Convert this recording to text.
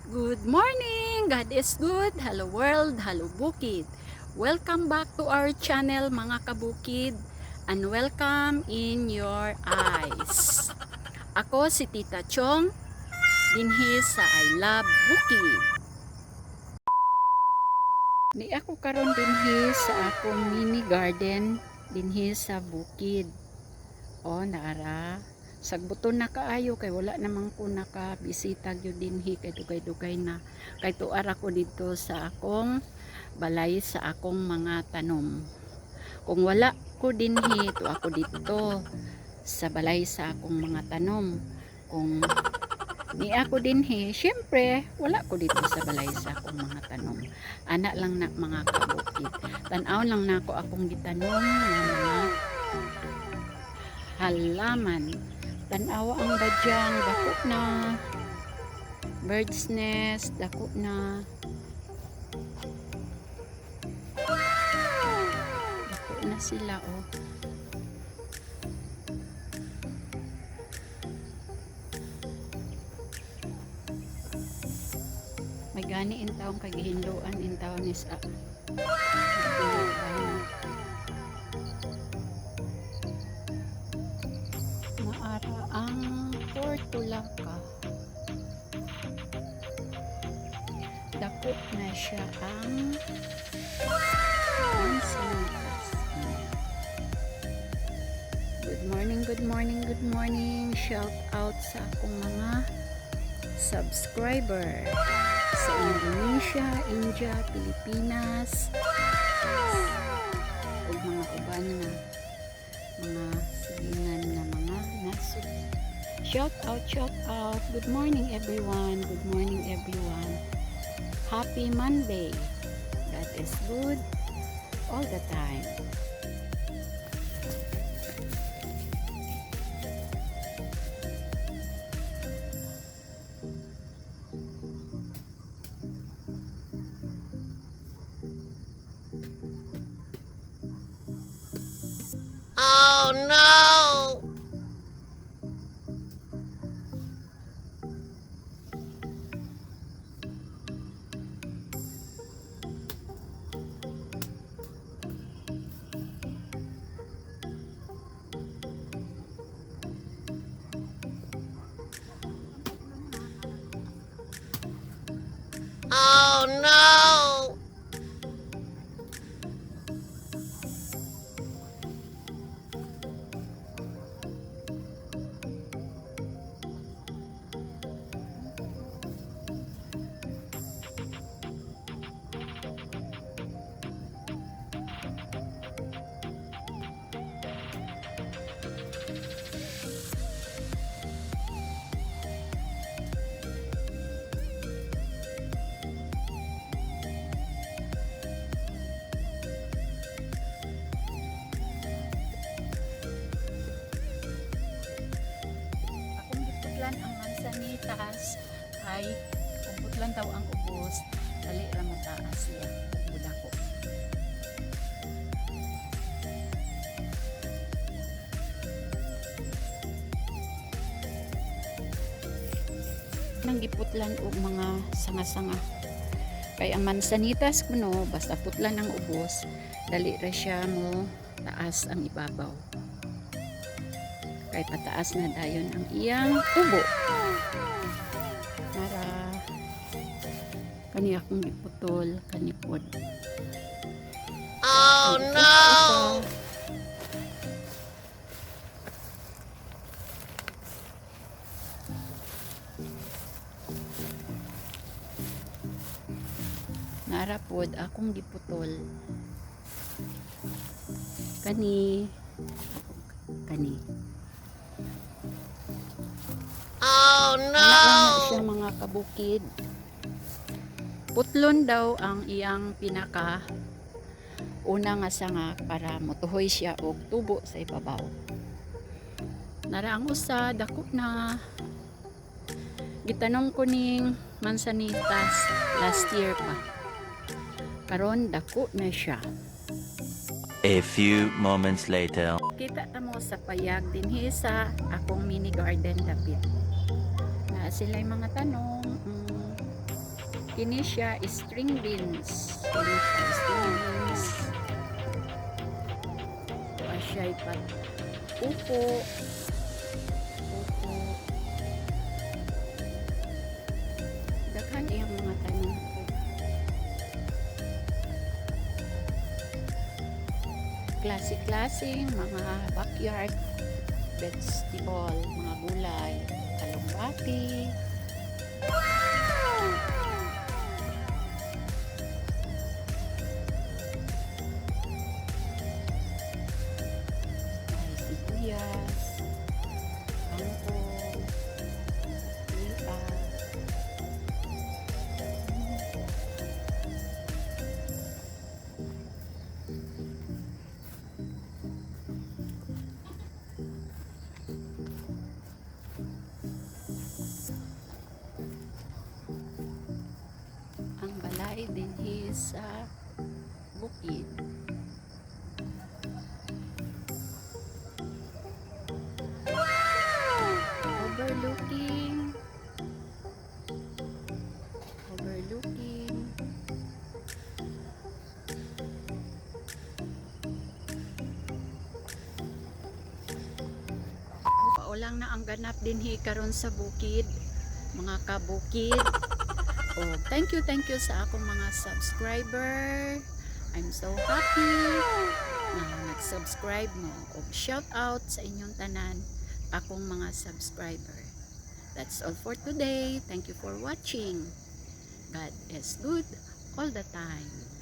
Good morning! God is good. Hello world, hello bukid. Welcome back to our channel mga kabukid and welcome in your eyes. Ako si Tita Chong, dinhi sa I Love Bukid. Ni ako karon dinhi sa akong mini garden dinhi sa bukid. O naara sagbuton na kaayo kay wala namang ko nakabisita gyud dinhi kay dugay-dugay na kay tuara ko dito sa akong balay sa akong mga tanom. Kung wala ko dinhi to ako dito sa balay sa akong mga tanom. Kung ni ako dinhi, syempre wala ko dito sa balay sa akong mga tanom. Ana lang na mga kabukid. Tan-aw lang nako akong gitanom nga mga halaman. Tanawa ang badyang dako na bird's nest dako na sila oh. May gani in taong kagihinluan in taon is maara ang portulaka dako na siya ang manzanitas. Good morning shout out sa akong mga subscriber sa Indonesia, India, Pilipinas o mga uban na mga silingan na mga nasod. Shout out. Good morning everyone. Happy Monday. That is good all the time. Oh no! Oh no! Akong giputlan ang mansanitas ay kung putlan daw ang ubos dali ra mo taas siya budako. Nang giputlan og mga sanga-sanga kay ang mansanitas kuno basta putlan ang ubos dali ra siya mo taas ang ibabaw kay pataas na dayon ang iyang tubo. Para kani akong giputol kanipod. Oh no! Narapod akong giputol kani Oh anak lang na siya no! mga kabukid. Putlon daw ang iyang pinaka una nga sanga para motuhoy siya og tubo sa ibabaw. Nara ang usa dako na gitanong ko ning mansanitas last year pa. Karon dako na siya. A few moments later. Kita ta mo sa payag dinhi sa akong mini garden dapit. Na sila mga tanong Kini siya string beans. Kini siya string beans. Ito siya ipat upo. Upo. Daghan iyang mga tanim ko. Klase-klaseng mga backyard vegetable, mga gulay, kalumbati. May sibuyas, kangkong, lipas. Ang balay din sa bukid. Overlooking. Overlooking. Paulang na ang ganap din karon sa bukid, mga kabukid. Oh, thank you sa akong mga subscriber. I'm so happy na nag-subscribe mo. O shout out sa inyong tanan, akong mga subscriber. That's all for today. Thank you for watching. God is good all the time.